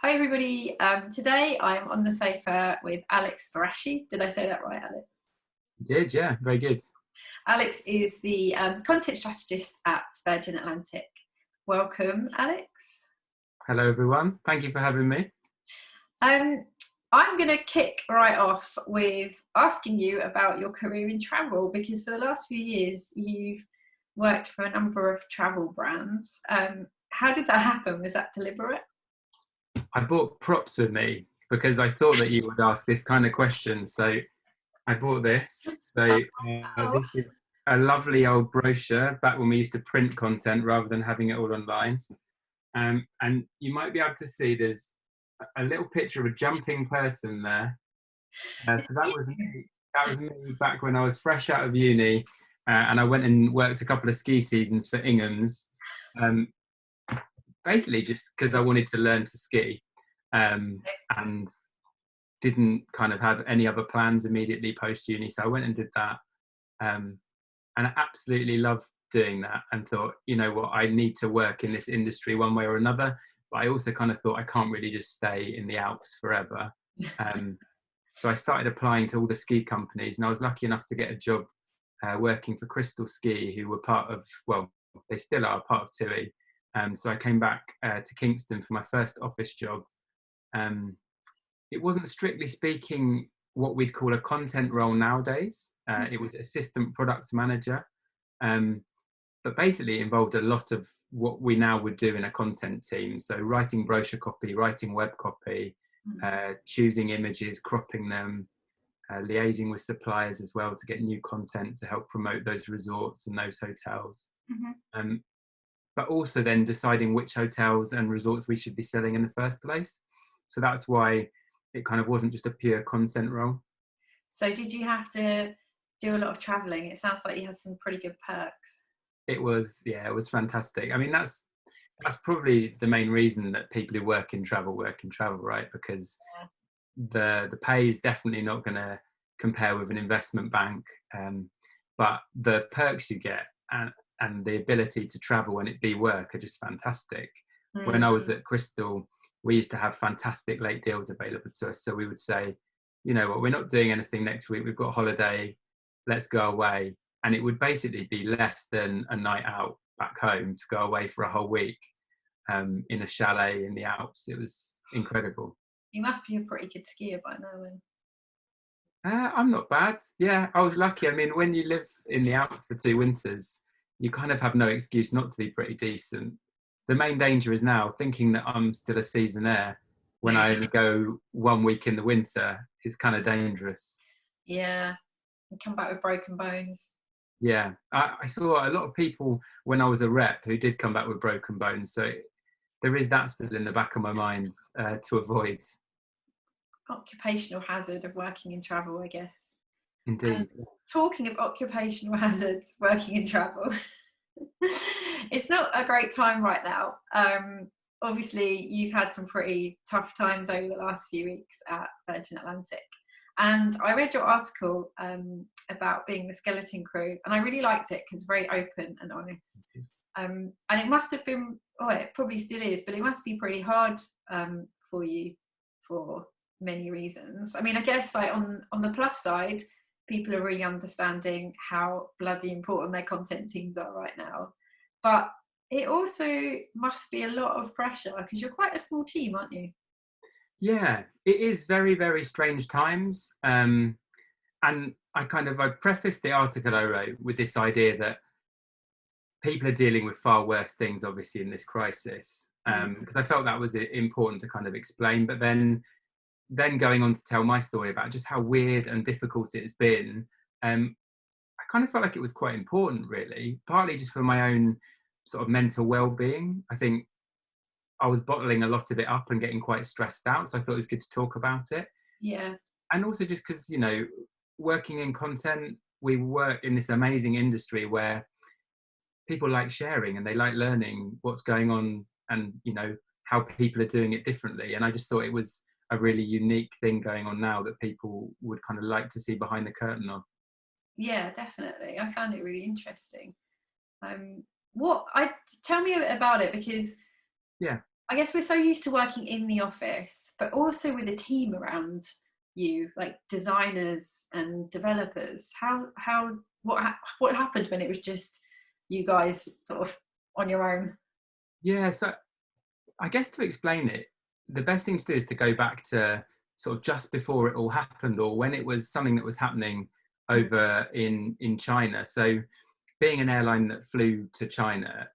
Hi everybody. Today I'm on the sofa with Alex Sparasci. Did I say that right, Alex? You did, yeah, very good. Alex is the content strategist at Virgin Atlantic. Welcome, Alex. Hello, everyone. Thank you for having me. Um, I'm going to kick right off with asking you about your career in travel, because for the last few years you've worked for a number of travel brands. How did that happen? Was that deliberate? I brought props with me because I thought that you would ask this kind of question. So I bought this. So Oh, this is a lovely old brochure back when we used to print content rather than having it all online. And you might be able to see there's a little picture of a jumping person there. it's So that you. was me. That was me back when I was fresh out of uni, and I went and worked a couple of ski seasons for Ingham's. Um, Basically just because I wanted to learn to ski, and didn't kind of have any other plans immediately post uni. So I went and did that, and I absolutely loved doing that and thought, you know what, I need to work in this industry one way or another. But I also kind of thought I can't really just stay in the Alps forever. Um, so I started applying to all the ski companies, and I was lucky enough to get a job working for Crystal Ski, who were part of, well, they still are part of TUI. So I came back to Kingston for my first office job. Um, it wasn't strictly speaking what we'd call a content role nowadays. It was assistant product manager, um, but basically it involved a lot of what we now would do in a content team. So writing brochure copy, writing web copy, choosing images, cropping them, liaising with suppliers as well to get new content to help promote those resorts and those hotels. Mhm. Um, but also then deciding which hotels and resorts we should be selling in the first place. So that's why it kind of wasn't just a pure content role. So did you have to do a lot of traveling? It sounds like you had some pretty good perks. It was, yeah, it was fantastic. I mean, that's probably the main reason that people who work in travel, right? Because the pay is definitely not going to compare with an investment bank, but the perks you get and the ability to travel and it be work are just fantastic. When I was Mm. at Crystal, we used to have fantastic late deals available to us. So we would say, you know what, we're not doing anything next week. We've got a holiday. Let's go away. And it would basically be less than a night out back home to go away for a whole week, in a chalet in the Alps. It was incredible. You must be a pretty good skier by now then. I'm not bad. Yeah, I was lucky. I mean, when you live in the Alps for 2 winters, you kind of have no excuse not to be pretty decent. The main danger is now thinking that I'm still a seasonaire when I only go 1 week in the winter is kind of dangerous. Yeah, you come back with broken bones. Yeah, I saw a lot of people when I was a rep who did come back with broken bones. So there is that still in the back of my mind to avoid. Occupational hazard of working in travel, I guess. And Indeed. talking of occupational hazards, working in travel, it's not a great time right now. Obviously, you've had some pretty tough times over the last few weeks at Virgin Atlantic. And I read your article about being the skeleton crew, and I really liked it because very open and honest. And it must have been, oh, it probably still is, but it must be pretty hard for you for many reasons. I mean, I guess like on the plus side, people are really understanding how bloody important their content teams are right now. But it also must be a lot of pressure because you're quite a small team, aren't you? Yeah, it is very, very strange times. And I prefaced the article I wrote with this idea that people are dealing with far worse things, obviously, in this crisis. Because I felt that was important to kind of explain. But then going on to tell my story about just how weird and difficult it's been, I kind of felt like it was quite important, really, partly just for my own sort of mental well-being. I think I was bottling a lot of it up and getting quite stressed out, so I thought it was good to talk about it. Yeah. And also just because, you know, working in content, we work in this amazing industry where people like sharing and they like learning what's going on and, you know, how people are doing it differently. And I just thought it was a really unique thing going on now that people would kind of like to see behind the curtain of. Yeah, definitely. I found it really interesting. What I tell me a bit about it because Yeah. I guess we're so used to working in the office, but also with a team around you, like designers and developers. What happened when it was just you guys sort of on your own? Yeah, so I guess to explain it, the best thing to do is to go back to sort of just before it all happened, or when it was something that was happening over in China. So being an airline that flew to China,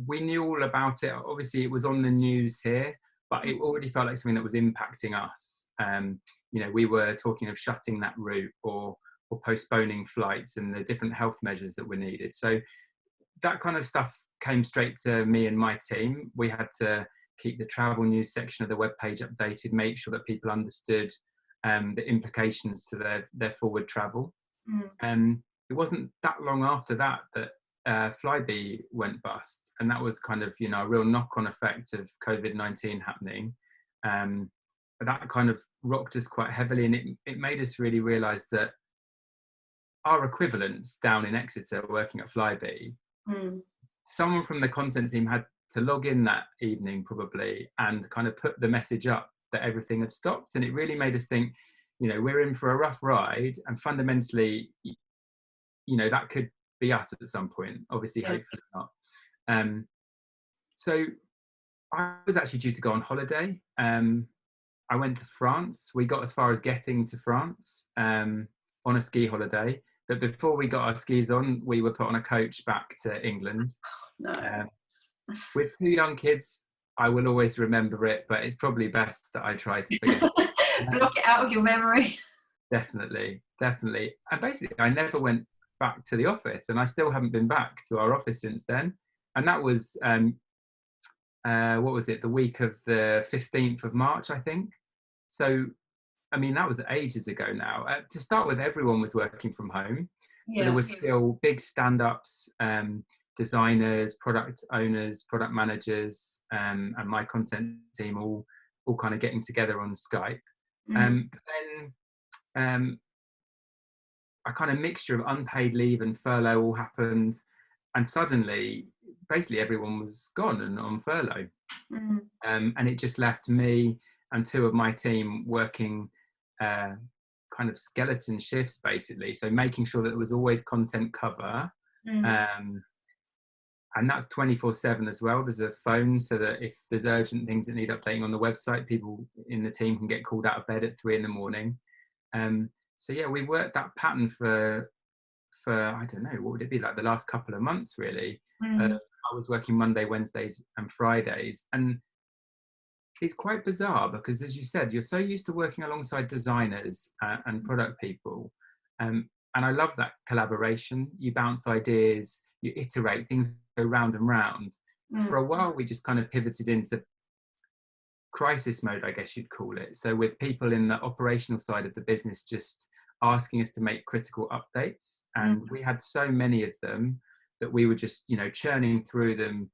we knew all about it. Obviously, it was on the news here, but it already felt like something that was impacting us. We were talking of shutting that route or postponing flights and the different health measures that were needed. So that kind of stuff came straight to me and my team. We had to keep the travel news section of the webpage updated, make sure that people understood the implications to their forward travel. It wasn't that long after that Flybe went bust, and that was kind of a real knock-on effect of COVID-19 happening. But that kind of rocked us quite heavily, and it made us really realise that our equivalents down in Exeter working at Flybe, someone from the content team had to log in that evening probably and kind of put the message up that everything had stopped. And it really made us think, we're in for a rough ride, and fundamentally, that could be us at some point, obviously. Hopefully not. So I was actually due to go on holiday. I went to France. We got as far as getting to France on a ski holiday. But before we got our skis on, we were put on a coach back to England. No. With 2 young kids, I will always remember it, but it's probably best that I try to forget it. Block it out of your memory. Definitely. And basically, I never went back to the office, and I still haven't been back to our office since then. And that was, what was it, the week of the 15th of March, I think. So, I mean, that was ages ago now. To start with, everyone was working from home. So there was still big stand-ups, designers, product owners, product managers, and my content team all kind of getting together on Skype. But then a kind of mixture of unpaid leave and furlough all happened, and suddenly basically everyone was gone and on furlough. And it just left me and 2 of my team working kind of skeleton shifts, basically. So making sure that there was always content cover. And that's 24/7 as well. There's a phone so that if there's urgent things that need updating on the website, people in the team can get called out of bed at 3 a.m. So yeah, we worked that pattern for I don't know, what would it be, like the last couple of months really. I was working Monday, Wednesdays and Fridays, and it's quite bizarre because, as you said, you're so used to working alongside designers and product people, and I love that collaboration. You bounce ideas, you iterate, things go round and round. For a while we just kind of pivoted into crisis mode, I guess you'd call it. So with people in the operational side of the business just asking us to make critical updates, and we had so many of them that we were just churning through them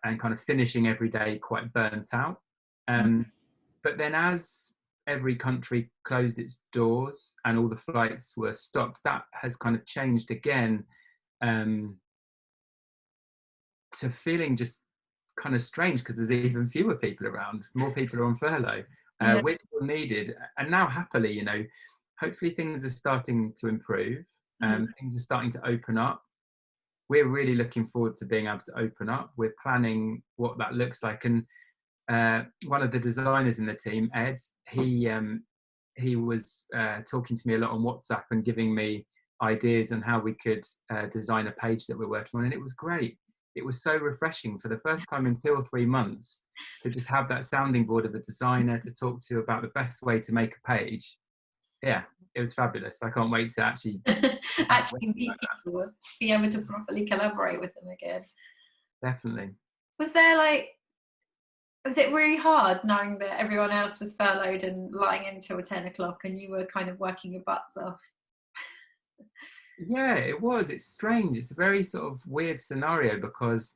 and kind of finishing every day quite burnt out. But then as every country closed its doors and all the flights were stopped, that has kind of changed again to feeling just kind of strange because there's even fewer people around, more people are on furlough, which were needed. And now happily, hopefully things are starting to improve. Things are starting to open up. We're really looking forward to being able to open up. We're planning what that looks like. And one of the designers in the team, Ed, he was talking to me a lot on WhatsApp and giving me ideas on how we could design a page that we're working on. And it was great. It was so refreshing for the first time in 2 or 3 months to just have that sounding board of a designer to talk to about the best way to make a page. Yeah, it was fabulous. I can't wait to actually meet people, be able to properly collaborate with them again. Definitely. Was it really hard knowing that everyone else was furloughed and lying in till 10 o'clock and you were kind of working your butts off? Yeah, it was. It's strange. It's a very sort of weird scenario because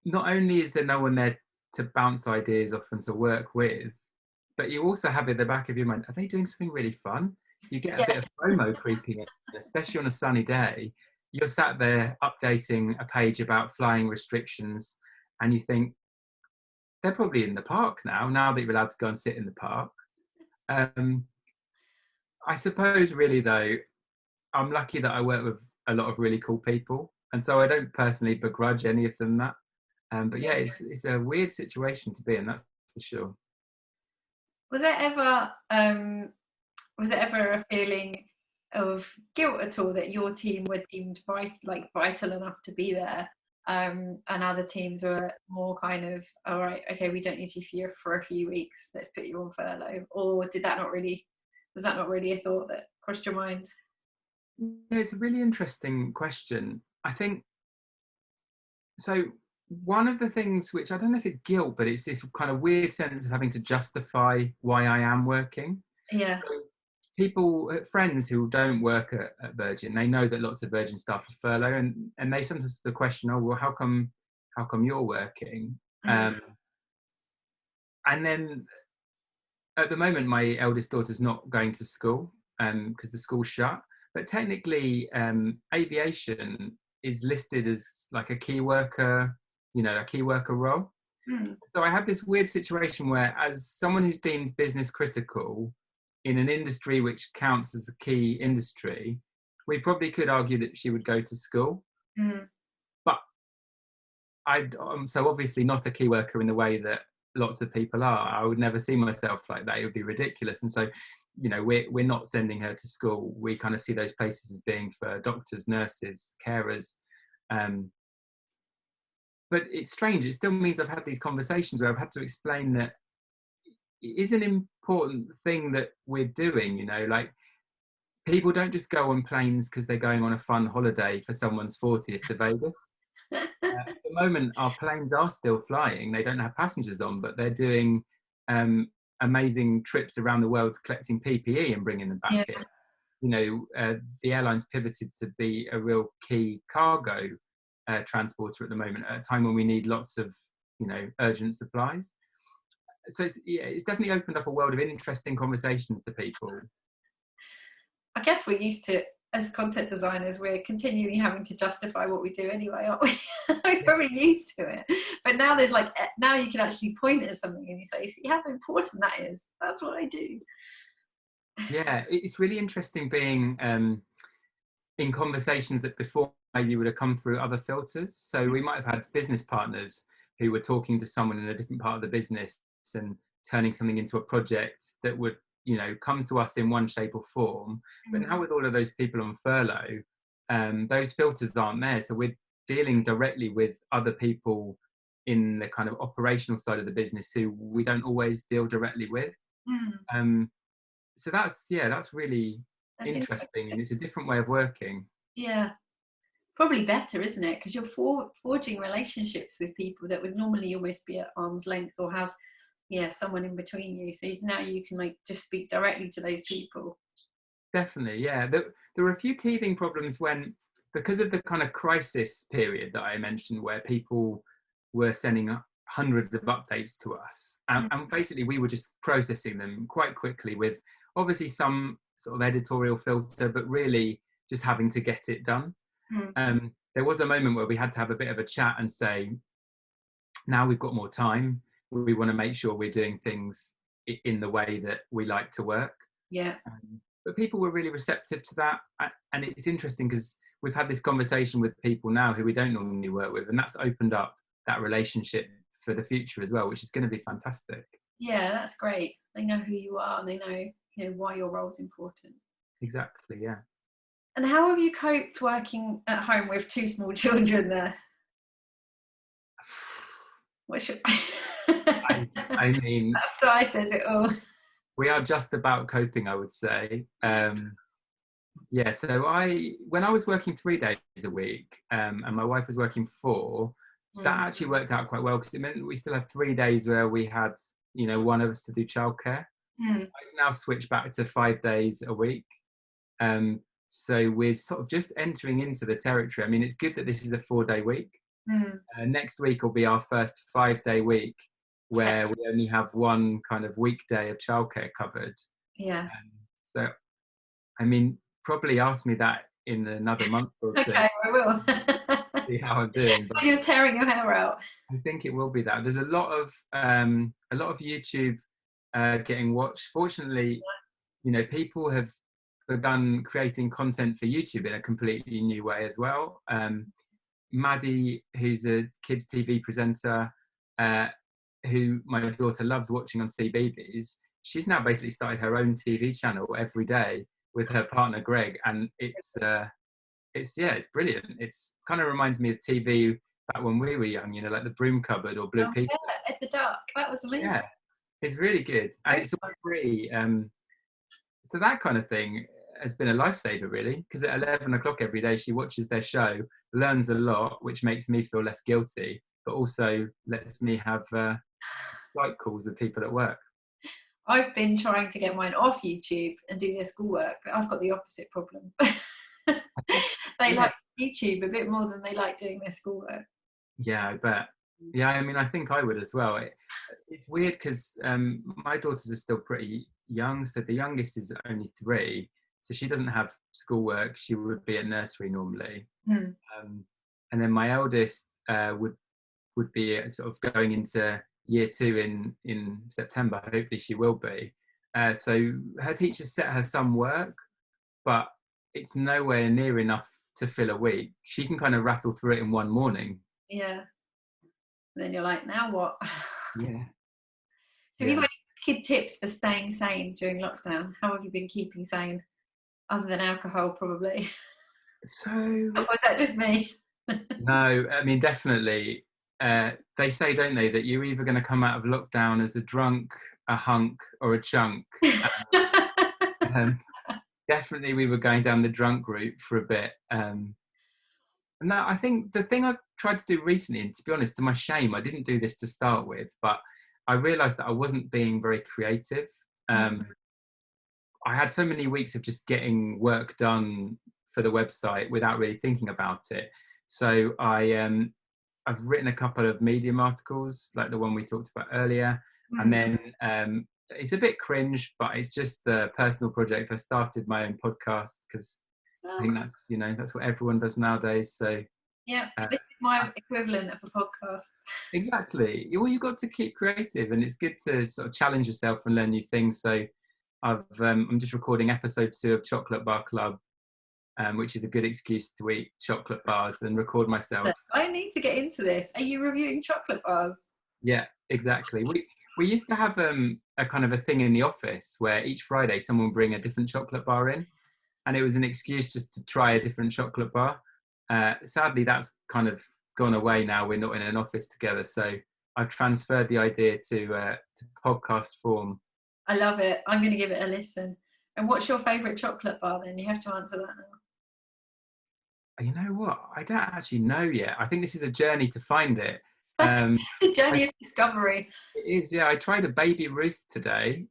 not only is there no one there to bounce ideas off and to work with, but you also have in the back of your mind, are they doing something really fun? You get a bit of FOMO creeping in, especially on a sunny day. You're sat there updating a page about flying restrictions and you think, they're probably in the park now that you're allowed to go and sit in the park. Um, I suppose really though, I'm lucky that I work with a lot of really cool people, and so I don't personally begrudge any of them that. But yeah, it's a weird situation to be in, that's for sure. Was there ever a feeling of guilt at all that your team were deemed vital enough to be there, and other teams were more kind of, all right, okay, we don't need you for a few weeks, let's put you on furlough? Or was that not really a thought that crossed your mind? Yeah, it's a really interesting question. I think so. One of the things which I don't know if it's guilt, but it's this kind of weird sense of having to justify why I am working. Yeah. So people, friends who don't work at Virgin, they know that lots of Virgin staff are furlough, and they sometimes the question, oh well, how come you're working? Mm. And then at the moment, my eldest daughter's not going to school because the school's shut. But technically, aviation is listed as like a key worker, a key worker role. Mm. So I have this weird situation where, as someone who's deemed business critical in an industry which counts as a key industry, we probably could argue that she would go to school. Mm. But I'm so obviously not a key worker in the way that lots of people are. I would never see myself like that. It would be ridiculous. And so, we're not sending her to school. We kind of see those places as being for doctors, nurses, carers. But it's strange. It still means I've had these conversations where I've had to explain that it is an important thing that we're doing. Like people don't just go on planes because they're going on a fun holiday for someone's 40th to Vegas. At the moment, our planes are still flying. They don't have passengers on, but they're doing amazing trips around the world collecting PPE and bringing them back Yeah. here. The airline's pivoted to be a real key cargo transporter at the moment, at a time when we need lots of, urgent supplies. So it's definitely opened up a world of interesting conversations to people. I guess we're used to, as content designers, we're continually having to justify what we do anyway, aren't we? We're probably used to it. But now now you can actually point at something and you say, see how important that is. That's what I do. Yeah, it's really interesting being in conversations that before maybe would have come through other filters. So we might have had business partners who were talking to someone in a different part of the business and turning something into a project that would, come to us in one shape or form. But now with all of those people on furlough, those filters aren't there. So we're dealing directly with other people in the kind of operational side of the business who we don't always deal directly with. So that's really That's interesting, and it's a different way of working. Yeah, probably better, isn't it? Because you're forging relationships with people that would normally almost be at arm's length or have someone in between you. So now you can just speak directly to those people. Definitely, yeah. There were a few teething problems because of the kind of crisis period that I mentioned, where people were sending hundreds of updates to us, and basically we were just processing them quite quickly with obviously some sort of editorial filter, but really just having to get it done. There was a moment where we had to have a bit of a chat and say, now we've got more time, we want to make sure we're doing things in the way that we like to work. Yeah. But people were really receptive to that. And it's interesting because we've had this conversation with people now who we don't normally work with, and that's opened up that relationship for the future as well, which is going to be fantastic. Yeah, that's great. They know who you are and they know, why your role is important. Exactly, yeah. And how have you coped working at home with two small children there? What's your... I mean, that sigh says it all. We are just about coping, I would say. Yeah, so when I was working 3 days a week, and my wife was working 4, that actually worked out quite well, because it meant we still had 3 days where we had, one of us to do childcare. I've now switched back to 5 days a week. So we're sort of just entering into the territory. I mean, it's good that this is a 4-day week. Next week will be our first 5-day week, where we only have one kind of weekday of childcare covered. Yeah. So, I mean, probably ask me that in another month or two, Okay, I will. see how I'm doing. But When you're tearing your hair out. I think it will be that. There's a lot of YouTube getting watched. Fortunately, people have begun creating content for YouTube in a completely new way as well. Maddie, who's a kids TV presenter, who my daughter loves watching on CBeebies, she's now basically started her own TV channel every day with her partner Greg, and it's brilliant. It's kind of reminds me of TV back when we were young, like the Broom Cupboard or Blue Peter. Yeah, at the Duck. That was amazing. Yeah, it's really good, and it's all free. So that kind of thing has been a lifesaver, really, because at 11 o'clock every day she watches their show, learns a lot, which makes me feel less guilty, but also lets me have Skype calls with people at work. I've been trying to get mine off YouTube and do their schoolwork, but I've got the opposite problem. They like YouTube a bit more than they like doing their schoolwork. Yeah, I bet. Yeah, I mean, I think I would as well. It's weird because my daughters are still pretty young. So the youngest is only 3. So she doesn't have schoolwork. She would be at nursery normally. And then my eldest would be sort of going into year 2 in September. Hopefully she will be. So her teachers set her some work, but it's nowhere near enough to fill a week. She can kind of rattle through it in one morning. Yeah. And then you're like, now what? Yeah. So have you got any kid tips for staying sane during lockdown? How have you been keeping sane? Other than alcohol, probably. So... Or was that just me? No, I mean, definitely. They say, don't they, that you're either going to come out of lockdown as a drunk, a hunk, or a chunk. Definitely we were going down the drunk route for a bit. No, I think the thing I've tried to do recently, and to be honest, to my shame, I didn't do this to start with, but I realised that I wasn't being very creative. I had so many weeks of just getting work done for the website without really thinking about it. So I've written a couple of Medium articles, like the one we talked about earlier, and then it's a bit cringe, but it's just a personal project. I started my own podcast because I think that's what everyone does nowadays. So yeah, this is my equivalent of a podcast. Exactly. Well, you've got to keep creative, and it's good to sort of challenge yourself and learn new things. So I'm just recording episode 2 of Chocolate Bar Club, which is a good excuse to eat chocolate bars and record myself. I need to get into this. Are you reviewing chocolate bars? Yeah, exactly. We used to have a kind of a thing in the office where each Friday someone would bring a different chocolate bar in, and it was an excuse just to try a different chocolate bar. Sadly, that's kind of gone away now. We're not in an office together, so I've transferred the idea to podcast form. I love it. I'm going to give it a listen. And what's your favourite chocolate bar then? You have to answer that now. You know what? I don't actually know yet. I think this is a journey to find it. It's a journey of discovery. It is, yeah. I tried a Baby Ruth today,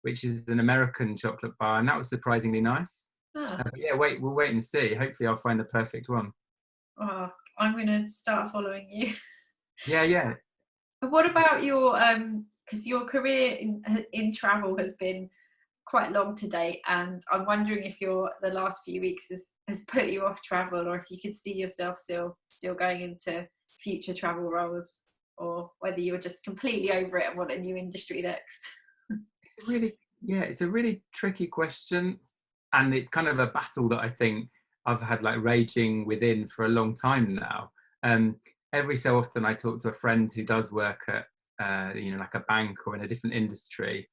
which is an American chocolate bar, and that was surprisingly nice. We'll wait and see. Hopefully I'll find the perfect one. Oh, I'm going to start following you. Yeah. But what about your, because your career in travel has been quite long to date, and I'm wondering if the last few weeks has put you off travel, or if you could see yourself still going into future travel roles, or whether you're just completely over it and want a new industry next. It's a really tricky question, and it's kind of a battle that I think I've had like raging within for a long time now. Every so often I talk to a friend who does work at like a bank or in a different industry,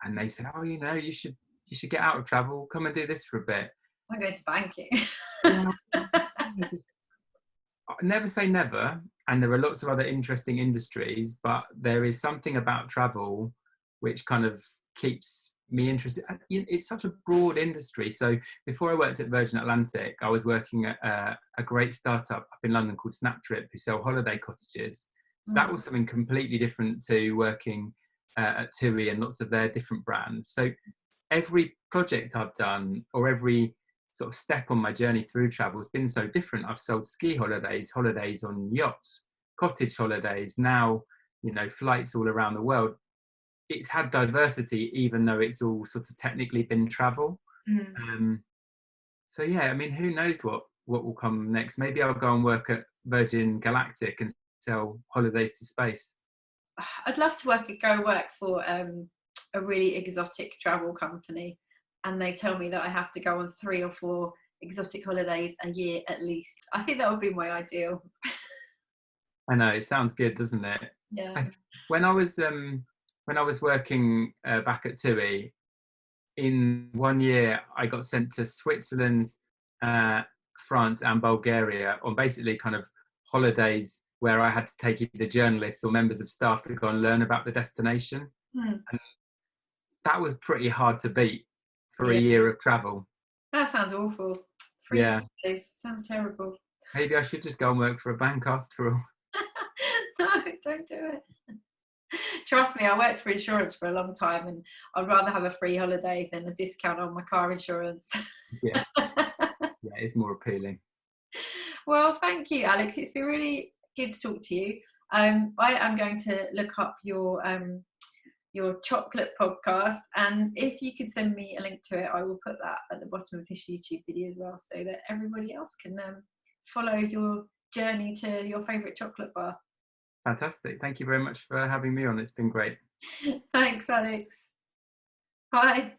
and they say, oh, you should get out of travel, come and do this for a bit. I'm going to banking. Never say never, and there are lots of other interesting industries, but there is something about travel which kind of keeps me interested. It's such a broad industry. So before I worked at Virgin Atlantic, I was working at a great startup up in London called Snaptrip, who sell holiday cottages. So that was something completely different to working at TUI and lots of their different brands. So every project I've done, or every sort of step on my journey through travel, has been so different. I've sold ski holidays on yachts, cottage holidays, now flights all around the world. It's had diversity, even though it's all sort of technically been travel. So yeah, I mean, who knows what will come next? Maybe I'll go and work at Virgin Galactic and sell holidays to space. I'd love to go work for a really exotic travel company, and they tell me that I have to go on 3 or 4 exotic holidays a year at least. I think that would be my ideal. I know it sounds good, doesn't it? Yeah. I, when I was working back at TUI, in 1 year I got sent to Switzerland, uh, France, and Bulgaria on basically kind of holidays where I had to take either journalists or members of staff to go and learn about the destination. Hmm. And that was pretty hard to beat for a Yeah. year of travel. That sounds awful. 3 Yeah, holidays sounds terrible. maybe I should just go and work for a bank after all. No, don't do it. Trust me, I worked for insurance for a long time, and I'd rather have a free holiday than a discount on my car insurance. Yeah, yeah, it's more appealing. Well, thank you, Alex. It's been really good to talk to you. I am going to look up your chocolate podcast, and if you could send me a link to it, I will put that at the bottom of this YouTube video as well, so that everybody else can follow your journey to your favourite chocolate bar. Fantastic. Thank you very much for having me on. It's been great. Thanks, Alex. Bye.